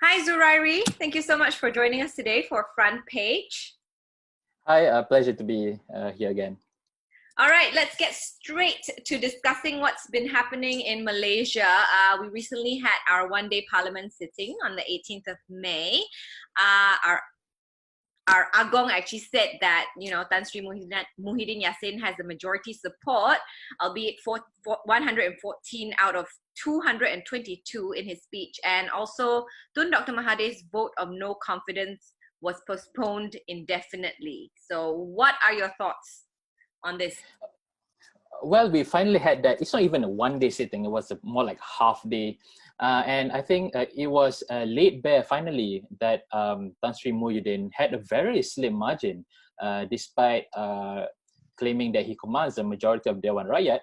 Hi, Zurairi. Thank you so much for joining us today for Front Page. Hi, pleasure to be here again. All right, let's get straight to discussing what's been happening in Malaysia. We recently had our one-day parliament sitting on the 18th of May. Our Agong actually said that, Tan Sri Muhyiddin Yassin has the majority support, albeit 114 out of 222 in his speech. And also, Tun Dr. Mahathir's vote of no confidence was postponed indefinitely. So what are your thoughts on this? Well, we finally had that. It's not even a one-day sitting. It was more like half day. And I think it was laid bare finally that Tan Sri Muhyiddin had a very slim margin, despite claiming that he commands the majority of Dewan Rakyat.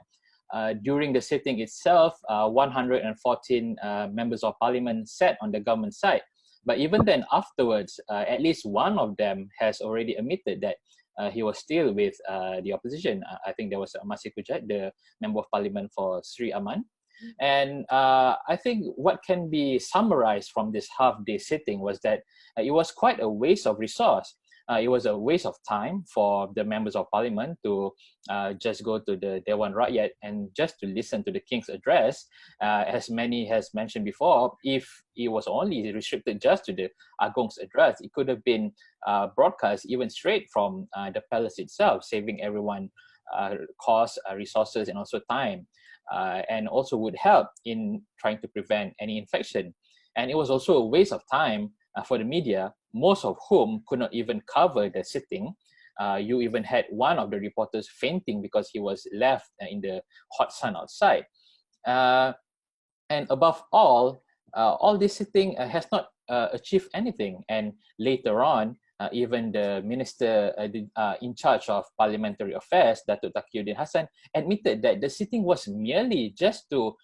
During the sitting itself, 114 members of parliament sat on the government side. But even then, afterwards, at least one of them has already admitted that he was still with the opposition. I think there was Masih Kujat, the member of parliament for Sri Aman. And I think what can be summarized from this half-day sitting was that it was quite a waste of resource. It was a waste of time for the members of parliament to just go to the Dewan Rakyat and just to listen to the King's address. As many has mentioned before, if it was only restricted just to the Agong's address, it could have been broadcast even straight from the palace itself, saving everyone cost, resources, and also time, and also would help in trying to prevent any infection. And it was also a waste of time for the media, most of whom could not even cover the sitting. You even had one of the reporters fainting because he was left in the hot sun outside. And above all this sitting has not achieved anything. And later on, even the minister in charge of parliamentary affairs, Datuk Taqiyuddin Hassan, admitted that the sitting was merely just to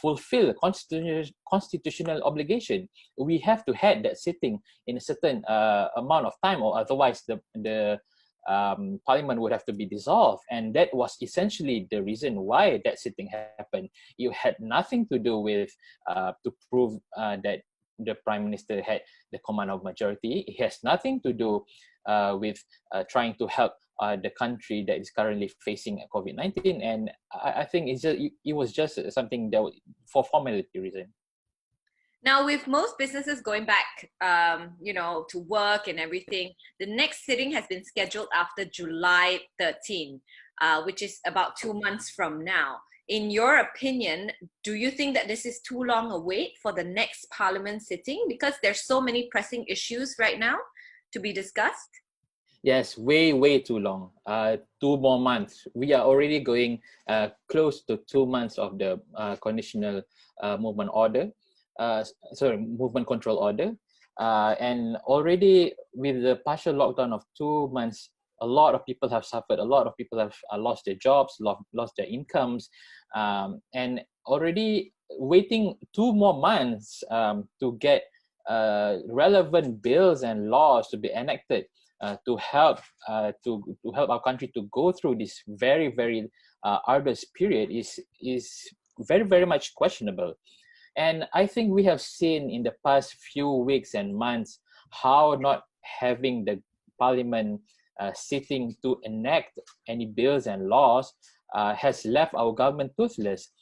fulfill constitutional obligation. We have to have that sitting in a certain amount of time, or otherwise the parliament would have to be dissolved. And that was essentially the reason why that sitting happened. It had nothing to do with to prove that the Prime Minister had the command of majority. It has nothing to do with trying to help the country that is currently facing COVID-19. And I think it was just something that for formality reason. Now, with most businesses going back, to work and everything, the next sitting has been scheduled after July 13, which is about 2 months from now. In your opinion, do you think that this is too long a wait for the next parliament sitting? Because there's so many pressing issues right now to be discussed. Yes, way too long. 2 more months. We are already going close to 2 months of the conditional movement order. Movement control order. And already with the partial lockdown of 2 months, a lot of people have suffered. A lot of people have lost their jobs, lost their incomes, and already waiting 2 more months to get relevant bills and laws to be enacted to help our country to go through this very arduous period is very much questionable. And I think we have seen in the past few weeks and months how not having the parliament sitting to enact any bills and laws has left our government toothless.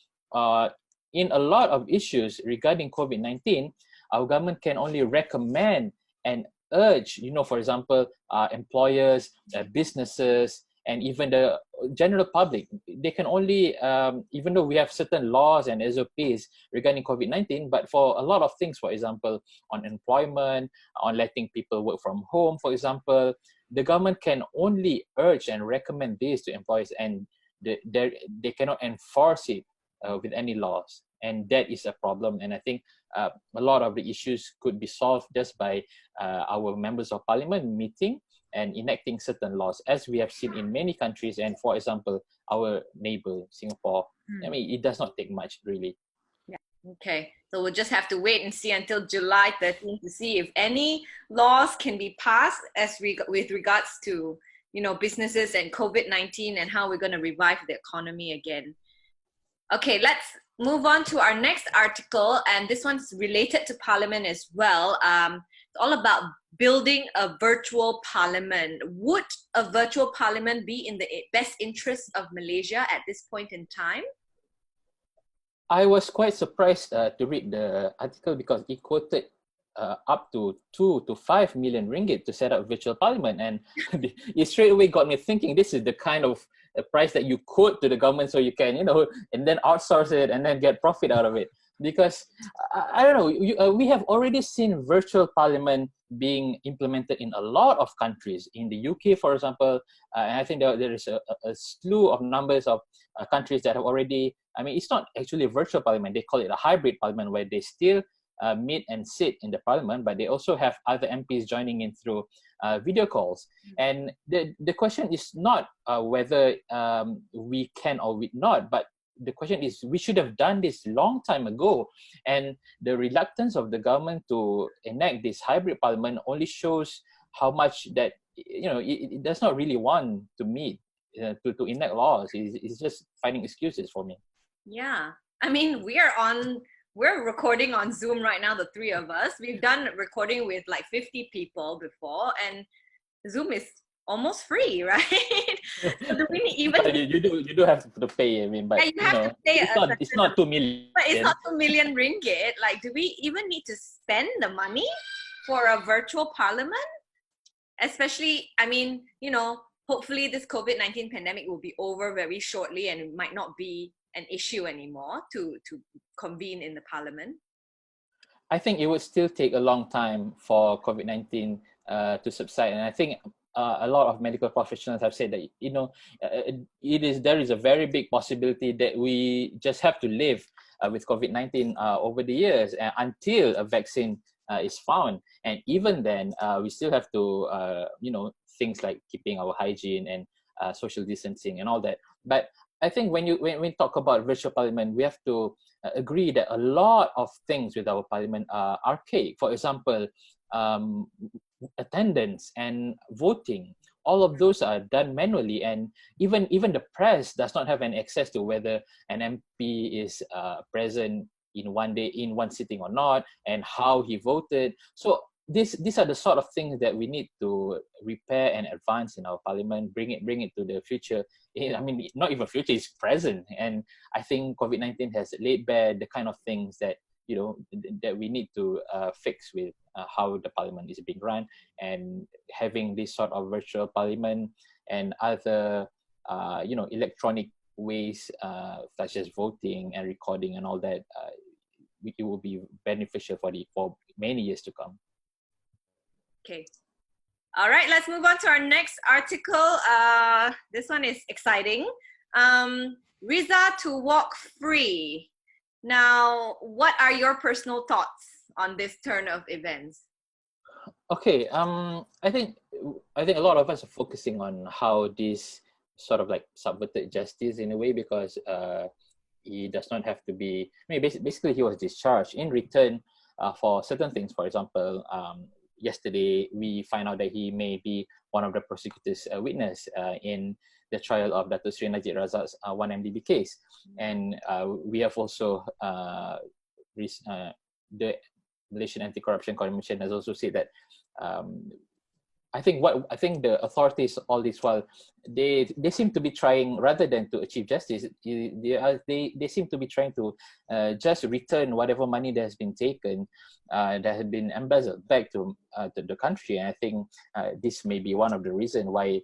In a lot of issues regarding COVID-19, our government can only recommend and urge, for example, employers, businesses, and even the general public. They can only, even though we have certain laws and SOPs regarding COVID-19, but for a lot of things, for example, on employment, on letting people work from home, for example, the government can only urge and recommend this to employees, and they cannot enforce it with any laws. And that is a problem. And I think a lot of the issues could be solved just by our members of parliament meeting and enacting certain laws, as we have seen in many countries. And for example, our neighbor, Singapore, I mean, it does not take much, really. Yeah. Okay. So we'll just have to wait and see until July 13th to see if any laws can be passed with regards to, businesses and COVID-19 and how we're going to revive the economy again. Okay, let's move on to our next article, and this one's related to Parliament as well. It's all about building a virtual parliament. Would a virtual parliament be in the best interest of Malaysia at this point in time? I was quite surprised to read the article because it quoted up to 2 to 5 million ringgit to set up virtual parliament, and it straight away got me thinking. This is the kind of price that you quote to the government so you can, and then outsource it and then get profit out of it. Because I don't know, we have already seen virtual parliament being implemented in a lot of countries. In the UK, for example, and I think there is a slew of numbers of countries that have already. I mean, it's not actually a virtual parliament. They call it a hybrid parliament, where they still meet and sit in the parliament, but they also have other MPs joining in through video calls. And the question is not whether we can or we not, but the question is, we should have done this long time ago. And the reluctance of the government to enact this hybrid parliament only shows how much that it does not really want to meet to enact laws. It's just finding excuses for me. Yeah, I mean, we're recording on Zoom right now, the three of us. We've done recording with like 50 people before, and Zoom is almost free, right? So do we even? You do have to pay. I mean, but yeah, you have to pay it's not 2 million. But it's not 2 million ringgit. Like, do we even need to spend the money for a virtual parliament? Especially, I mean, hopefully this COVID-19 pandemic will be over very shortly, and it might not be an issue anymore to convene in the parliament. I think it would still take a long time for COVID-19 to subside, and I think a lot of medical professionals have said that there is a very big possibility that we just have to live with COVID-19 over the years until a vaccine is found, and even then we still have to things like keeping our hygiene and social distancing and all that. But I think when we talk about virtual parliament, we have to agree that a lot of things with our parliament are archaic. For example, attendance and voting, all of those are done manually, and even the press does not have an access to whether an MP is present in one sitting or not, and how he voted. So these are the sort of things that we need to repair and advance in our parliament, bring it to the future. I mean, not even future, it's present. And I think COVID-19 has laid bare the kind of things that that we need to fix with how the parliament is being run, and having this sort of virtual parliament and other electronic ways such as voting and recording and all that, it will be beneficial for many years to come. Okay. All right, let's move on to our next article. This one is exciting. Riza to walk free. Now, what are your personal thoughts on this turn of events? Okay, I think a lot of us are focusing on how this sort of like subverted justice in a way, because he does not have to be. I mean, basically, he was discharged in return for certain things. For example, yesterday we find out that he may be one of the prosecutors' witness in the trial of Dato' Sri Najib Razak's 1MDB case. And we have also, the Malaysian Anti-Corruption Commission has also said that I think the authorities all this while, they seem to be trying, rather than to achieve justice, they seem to be trying to just return whatever money that has been taken, that has been embezzled back to the country. And I think this may be one of the reasons why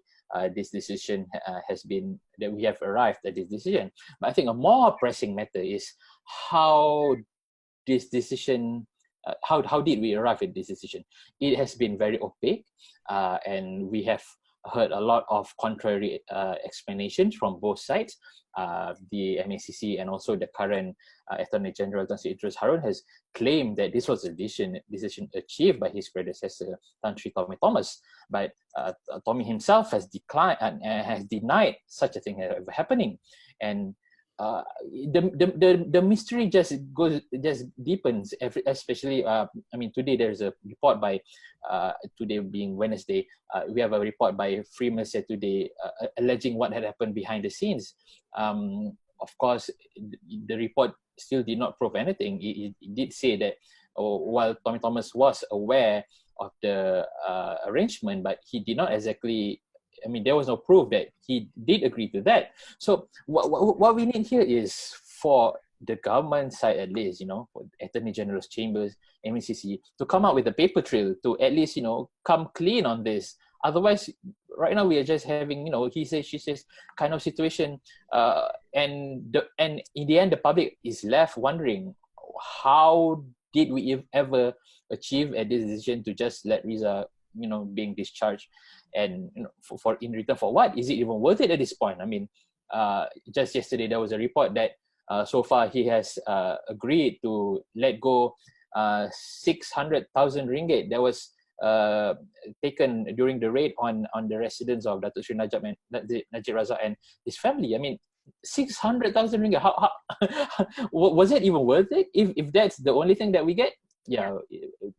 this decision has been, that we have arrived at this decision. But I think a more pressing matter is how this decision. How did we arrive at this decision? It has been very opaque, and we have heard a lot of contrary explanations from both sides. The MACC and also the current Attorney General Tan Sri Idrus Harun has claimed that this was a decision achieved by his predecessor Tan Sri Tommy Thomas, but Tommy himself has declined and has denied such a thing ever happening. And the mystery just deepens, especially I mean, today there's a report by today being Wednesday, we have a report by Free Malaysia Today alleging what had happened behind the scenes. of course, the report still did not prove anything. It did say that while Tommy Thomas was aware of the arrangement, but he did not exactly. I mean, there was no proof that he did agree to that. So what we need here is for the government side, at least, for Attorney General's chambers, MECC, to come up with a paper trail to at least, come clean on this. Otherwise, right now we are just having, he says, she says kind of situation, and in the end, the public is left wondering, how did we ever achieve a decision to just let Riza, being discharged, and for in return for what? Is it even worth it at this point? I mean, just yesterday there was a report that so far he has agreed to let go 600,000 ringgit that was taken during the raid on the residence of Datuk Sri Najib Razak and his family. I mean, 600,000 ringgit. How was it even worth it? If that's the only thing that we get,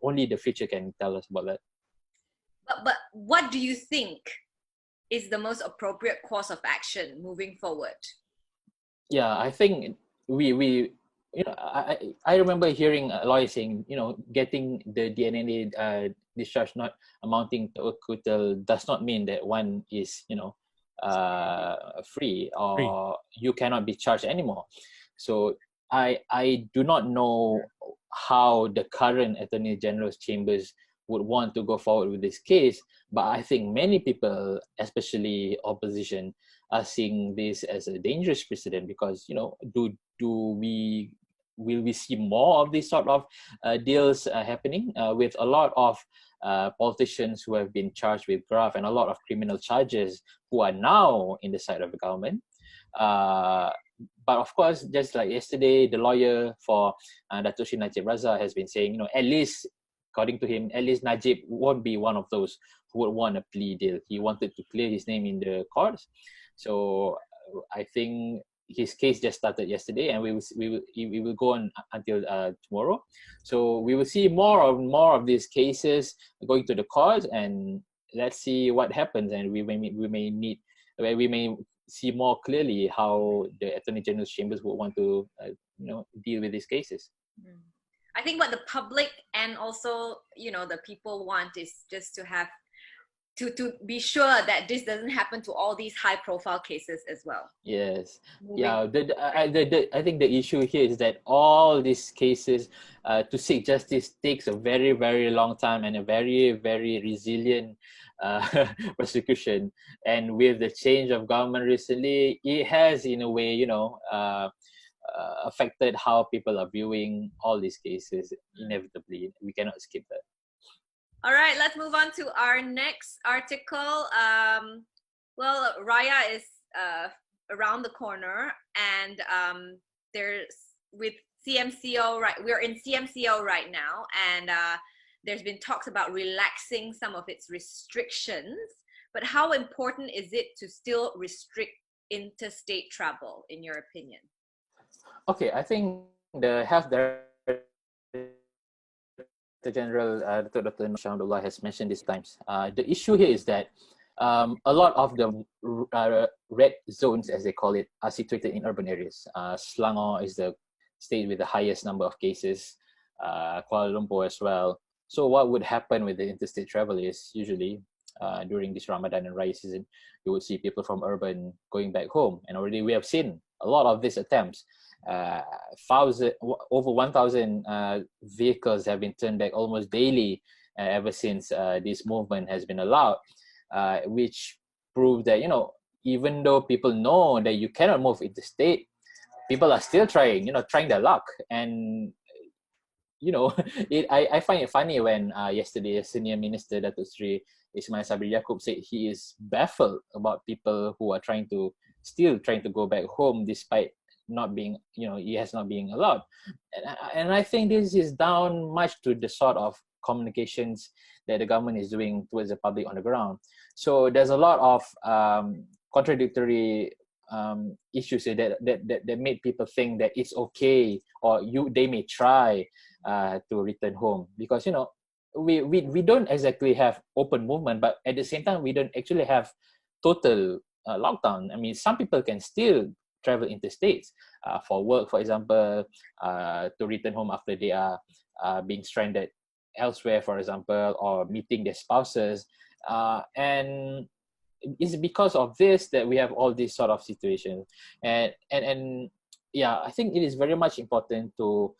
only the future can tell us about that. But what do you think is the most appropriate course of action moving forward? Yeah, I think we I remember hearing a lawyer saying, getting the DNA discharge not amounting to acquittal does not mean that one is, free or you cannot be charged anymore. So I do not know how the current Attorney General's chambers would want to go forward with this case, but I think many people, especially opposition, are seeing this as a dangerous precedent because, will we see more of these sort of deals happening with a lot of politicians who have been charged with graft and a lot of criminal charges who are now in the side of the government. But of course, just like yesterday, the lawyer for Datuk Sri Najib Razak has been saying, at least, according to him, at least Najib won't be one of those who would want a plea deal. He wanted to clear his name in the courts. So I think his case just started yesterday, and we will go on until tomorrow. So we will see more of these cases going to the courts, and let's see what happens. And we may see more clearly how the Attorney General's chambers would want to deal with these cases. I think what the public and also the people want is just to have to be sure that this doesn't happen to all these high profile cases as well. Yes. I think the issue here is that all these cases to seek justice takes a very, very long time and a very, very resilient prosecution. And with the change of government recently, it has in a way, affected how people are viewing all these cases. Inevitably, we cannot skip that. All right, let's move on to our next article. Well, Raya is around the corner, and there's with CMCO, right? We're in CMCO right now, and there's been talks about relaxing some of its restrictions. But how important is it to still restrict interstate travel, in your opinion? Okay, I think the Health Director General Dr. Shahidullah has mentioned this times. The issue here is that a lot of the red zones, as they call it, are situated in urban areas. Selangor is the state with the highest number of cases, Kuala Lumpur as well. So what would happen with the interstate travel is usually during this Ramadan and Raya season, you would see people from urban going back home. And already we have seen a lot of these attempts. Over 1,000 vehicles have been turned back almost daily ever since this movement has been allowed, which proves that, even though people know that you cannot move interstate, people are still trying their luck. And I find it funny when yesterday Senior Minister Datuk Sri Ismail Sabri Yaakob said he is baffled about people who are still trying to go back home despite not being, he has not being allowed. And I think this is down much to the sort of communications that the government is doing towards the public on the ground. So there's a lot of contradictory issues that made people think that it's okay, or they may try to return home, because we don't exactly have open movement, but at the same time we don't actually have total lockdown. I mean, some people can still travel interstates for work, for example, to return home after they are being stranded elsewhere, for example, or meeting their spouses. And it's because of this that we have all these sort of situations. And yeah, I think it is very much important to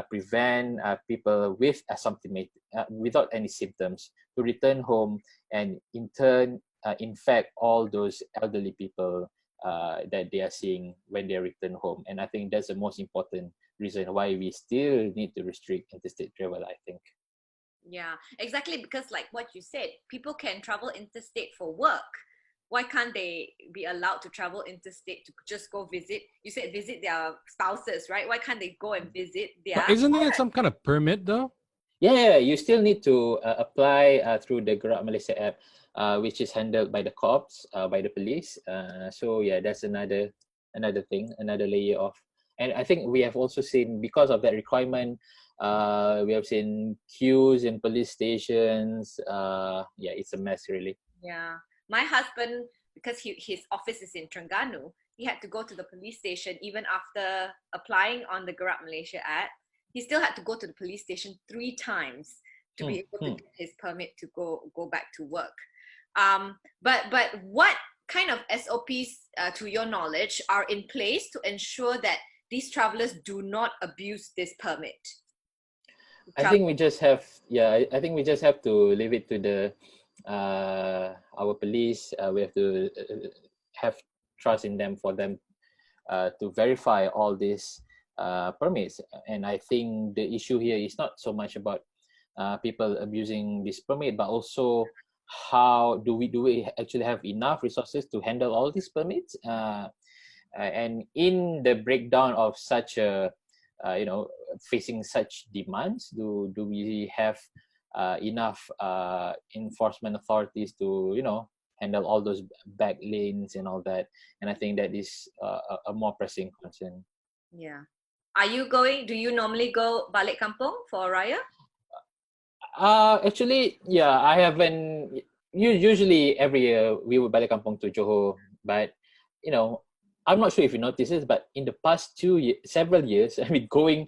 prevent people with asymptomatic, without any symptoms, to return home and in turn infect all those elderly people that they are seeing when they return home. And I think that's the most important reason why we still need to restrict interstate travel, I think. Yeah, exactly. Because like what you said, people can travel interstate for work. Why can't they be allowed to travel interstate to just go visit? You said visit their spouses, right? Why can't they go and visit their? But isn't there some kind of permit though? Yeah, you still need to apply through the Gerak Malaysia app, which is handled by the cops, by the police. So yeah, that's another thing, another layer of. And I think we have also seen, because of that requirement, we have seen queues in police stations. Yeah, it's a mess, really. Yeah, my husband, because his office is in Terengganu, he had to go to the police station even after applying on the Gerak Malaysia app. He still had to go to the police station 3 times to be able to get his permit to go back to work. But what kind of SOPs, to your knowledge, are in place to ensure that these travelers do not abuse this permit? I think we just have, yeah, I think we just have to leave it to the our police. We have to have trust in them for them to verify all these permits. And I think the issue here is not so much about people abusing this permit, but also how do we actually have enough resources to handle all these permits? And in the breakdown of such a facing such demands, do we have enough enforcement authorities to handle all those back lanes and all that? And I think that is a more pressing concern. Yeah. Do you normally go balik kampung for Raya? Actually, yeah, I haven't. Usually every year we would balik kampung to Johor, but I'm not sure if you noticed this, but in the past several years, I mean, going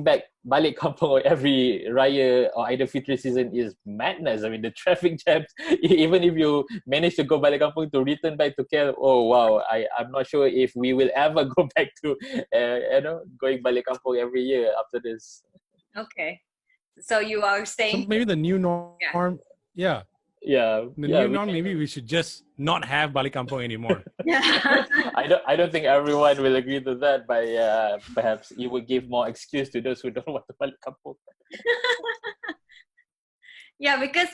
back balik kampung every Raya or either Fitri season is madness. I mean, the traffic jams. Even if you manage to go balik kampung to return back to KL, oh wow, I'm not sure if we will ever go back to going balik kampung every year after this. Okay, so you are staying. So maybe the new norm, yeah. Yeah, the new norm, maybe we should just not have balik kampung anymore. Yeah. I don't think everyone will agree to that, but perhaps it would give more excuse to those who don't want to balik kampung. Yeah, because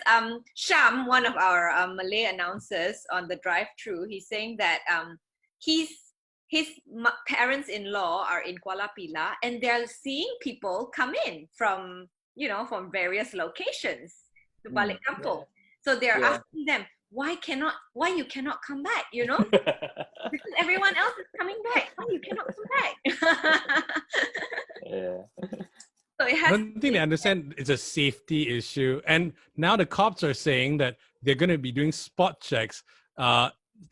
Sham, one of our Malay announcers on the drive-through, he's saying that his parents-in-law are in Kuala Pilah, and they're seeing people come in from various locations to balik kampung. Yeah. So they're asking them, why you cannot come back, because everyone else is coming back. Why you cannot come back? Yeah. So I don't think they understand it's a safety issue. And now the cops are saying that they're going to be doing spot checks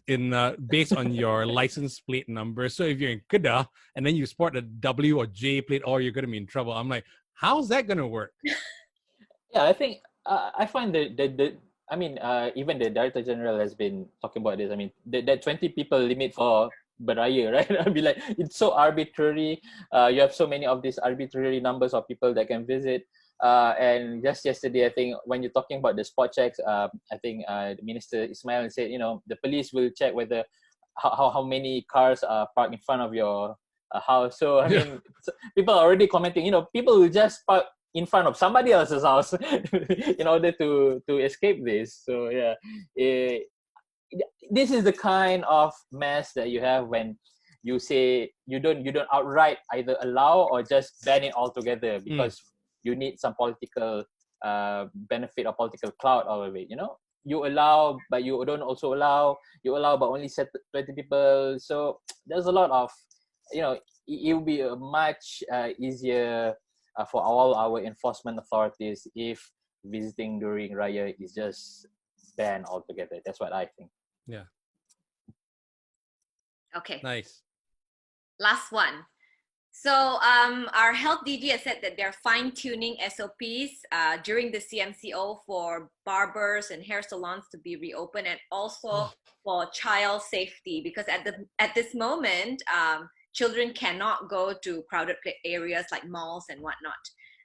based on your license plate number. So if you're in Kedah and then you sport a W or J plate, you're going to be in trouble. I'm like, how's that going to work? Yeah, I think I find that even the Director General has been talking about this. I mean, that 20 people limit for Beraya, right? I'd be like, it's so arbitrary. You have so many of these arbitrary numbers of people that can visit. And just yesterday, I think when you're talking about the spot checks, I think the Minister Ismail said, the police will check whether how many cars are parked in front of your house. So I mean, people are already commenting. People will just park in front of somebody else's house in order to escape this. So yeah, this is the kind of mess that you have when you say you don't outright either allow or just ban it altogether because you need some political benefit or political clout out of it. You allow, but you don't also allow. You allow, but only set 20 people. So there's a lot of, it will be a much easier for all our enforcement authorities if visiting during Raya is just banned altogether. That's what I think. Yeah. Okay. Nice. Last one. So our health DG has said that they're fine-tuning SOPs during the CMCO for barbers and hair salons to be reopened, and also for child safety, because at this moment, children cannot go to crowded areas like malls and whatnot.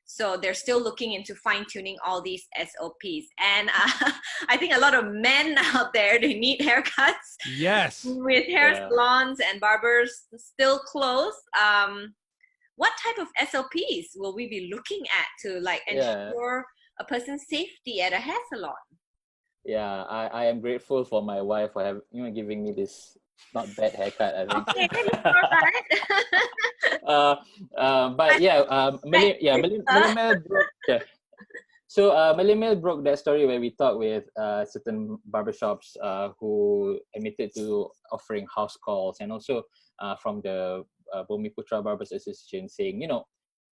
So they're still looking into fine-tuning all these SOPs. And I think a lot of men out there, they need haircuts. Yes. With hair Yeah. salons and barbers still closed. What type of SOPs will we be looking at to like Yeah. ensure a person's safety at a hair salon? Yeah, I am grateful for my wife for giving me this not bad haircut, I think. Okay, it's all right. But yeah, Malay Mail broke. Yeah. So Malay Mail broke that story where we talked with certain barbershops who admitted to offering house calls, and also from the Bumiputra Barbers Association saying,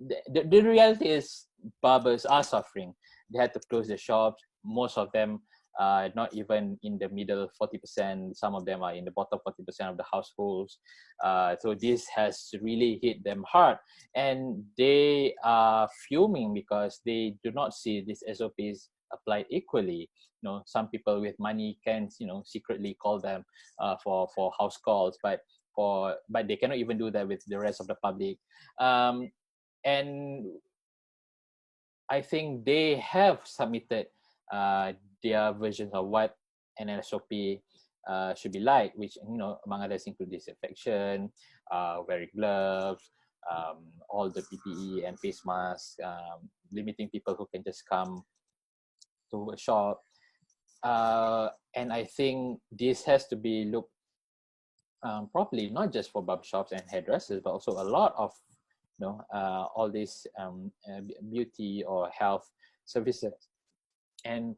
the reality is barbers are suffering. They had to close their shops. Most of them not even in the middle 40%. Some of them are in the bottom 40% of the households. So this has really hit them hard. And they are fuming because they do not see these SOPs applied equally. Some people with money can, secretly call them for house calls, but they cannot even do that with the rest of the public. And I think they have submitted their versions of what an SOP should be like, which, among others include disinfection, wearing gloves, all the PPE and face masks, limiting people who can just come to a shop. And I think this has to be looked properly, not just for barbershops and hairdressers, but also a lot of all these beauty or health services. And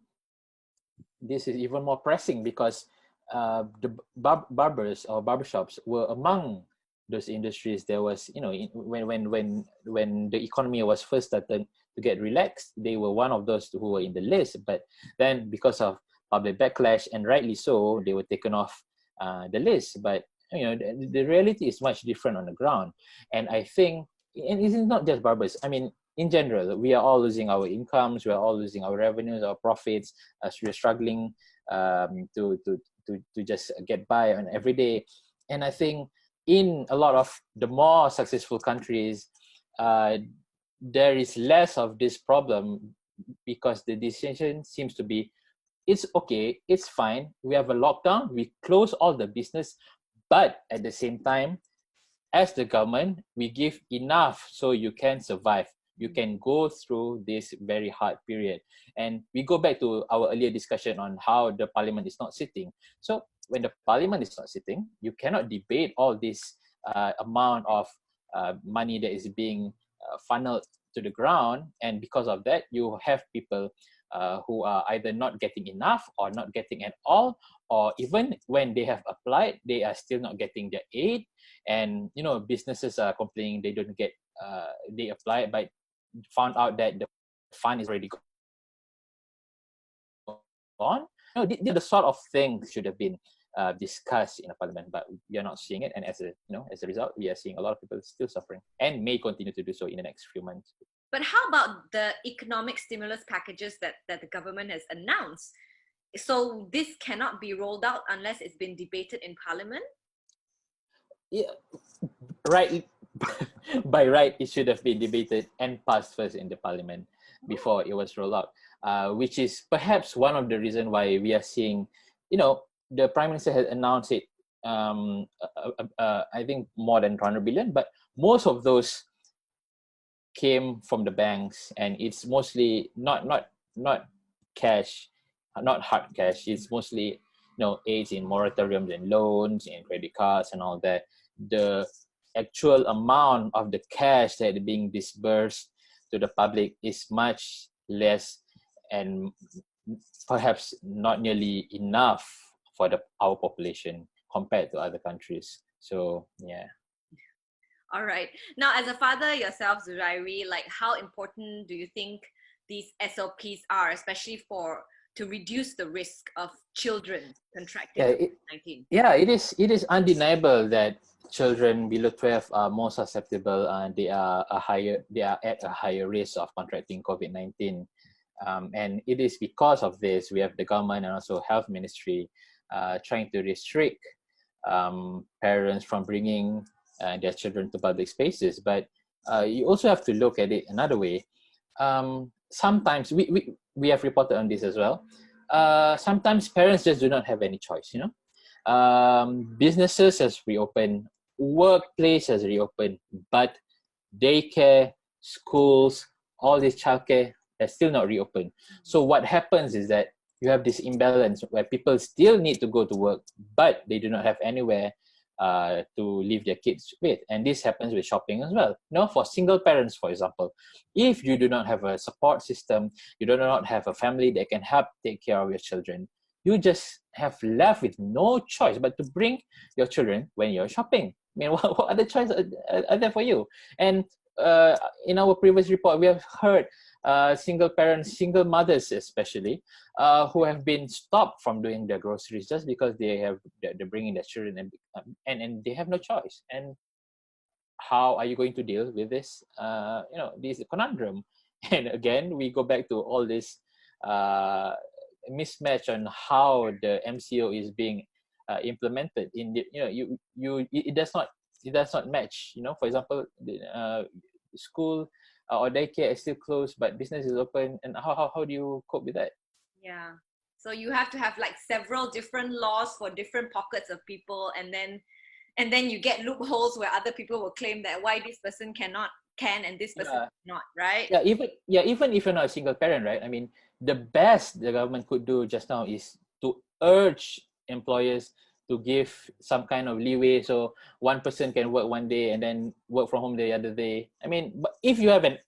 this is even more pressing because the barbers or barbershops were among those industries. There was, when the economy was first started to get relaxed, they were one of those who were in the list. But then because of public backlash, and rightly so, they were taken off the list. But the reality is much different on the ground. And I think, and it's not just barbers. I mean, in general, we are all losing our incomes, we are all losing our revenues, our profits, as we are struggling to just get by on every day. And I think in a lot of the more successful countries, there is less of this problem because the decision seems to be, it's okay, it's fine, we have a lockdown, we close all the business, but at the same time, as the government, we give enough so you can survive. You can go through this very hard period. And we go back to our earlier discussion on how the parliament is not sitting. So when the parliament is not sitting, you cannot debate all this amount of money that is being funneled to the ground. And because of that, you have people who are either not getting enough or not getting at all, or even when they have applied, they are still not getting their aid. And businesses are complaining they don't get they apply, but found out that the fund is already gone. The sort of things should have been discussed in a parliament, but we are not seeing it. And as a result, we are seeing a lot of people still suffering and may continue to do so in the next few months. But how about the economic stimulus packages that the government has announced? So this cannot be rolled out unless it's been debated in parliament? Yeah, right. By right, it should have been debated and passed first in the parliament before it was rolled out, which is perhaps one of the reasons why we are seeing, the Prime Minister has announced it, I think more than 200 billion, but most of those came from the banks, and it's mostly not cash, not hard cash. It's mostly aids in moratoriums and loans and credit cards and all that. The actual amount of the cash that is being disbursed to the public is much less, and perhaps not nearly enough for our population compared to other countries. So yeah. All right. Now, as a father yourself, Zurairi, like how important do you think these SOPs are, especially for to reduce the risk of children contracting Yeah, COVID-19? Yeah, it is undeniable that children below 12 are more susceptible and they are at a higher risk of contracting COVID-19. And it is because of this we have the government and also health ministry trying to restrict parents from bringing their children to public spaces. But you also have to look at it another way. Sometimes we have reported on this as well. Sometimes parents just do not have any choice, you know. Businesses has reopened, workplace has reopened, but daycare, schools, all this childcare has still not reopened. So what happens is that you have this imbalance where people still need to go to work, but they do not have anywhere to leave their kids with. And this happens with shopping as well. You know, for single parents, for example, if you do not have a support system, you do not have a family that can help take care of your children, you just have left with no choice but to bring your children when you're shopping. I mean, what other choices are there for you? And in our previous report, we have heard single parents, single mothers especially, who have been stopped from doing their groceries just because they're bringing their children and they have no choice. And how are you going to deal with this? This conundrum. And again, we go back to all this mismatch on how the MCO is being implemented. In the, it does not match. You know, for example, the school or daycare is still closed, but business is open. And how do you cope with that? Yeah. So you have to have like several different laws for different pockets of people, and then you get loopholes where other people will claim that why this person can and this person cannot, right? Yeah, even if you're not a single parent, right? I mean, the best the government could do just now is to urge employers to give some kind of leeway so one person can work one day and then work from home the other day. I mean, but if you have an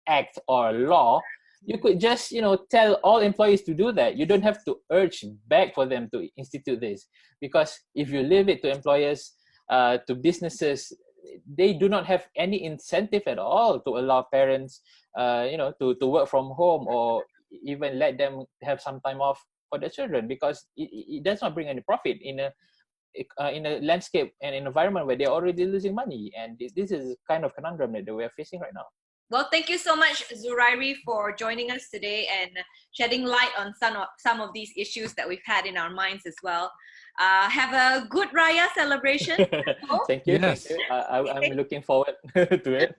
act or a law, you could just, tell all employees to do that. You don't have to urge back for them to institute this, because if you leave it to employers, to businesses, they do not have any incentive at all to allow parents, to work from home or even let them have some time off for their children, because it does not bring any profit in a landscape and an environment where they're already losing money. And this is kind of conundrum that we're facing right now. Well, thank you so much, Zurairi, for joining us today and shedding light on some of these issues that we've had in our minds as well. Have a good Raya celebration. Thank you. Yes. Thank you. I'm looking forward to it.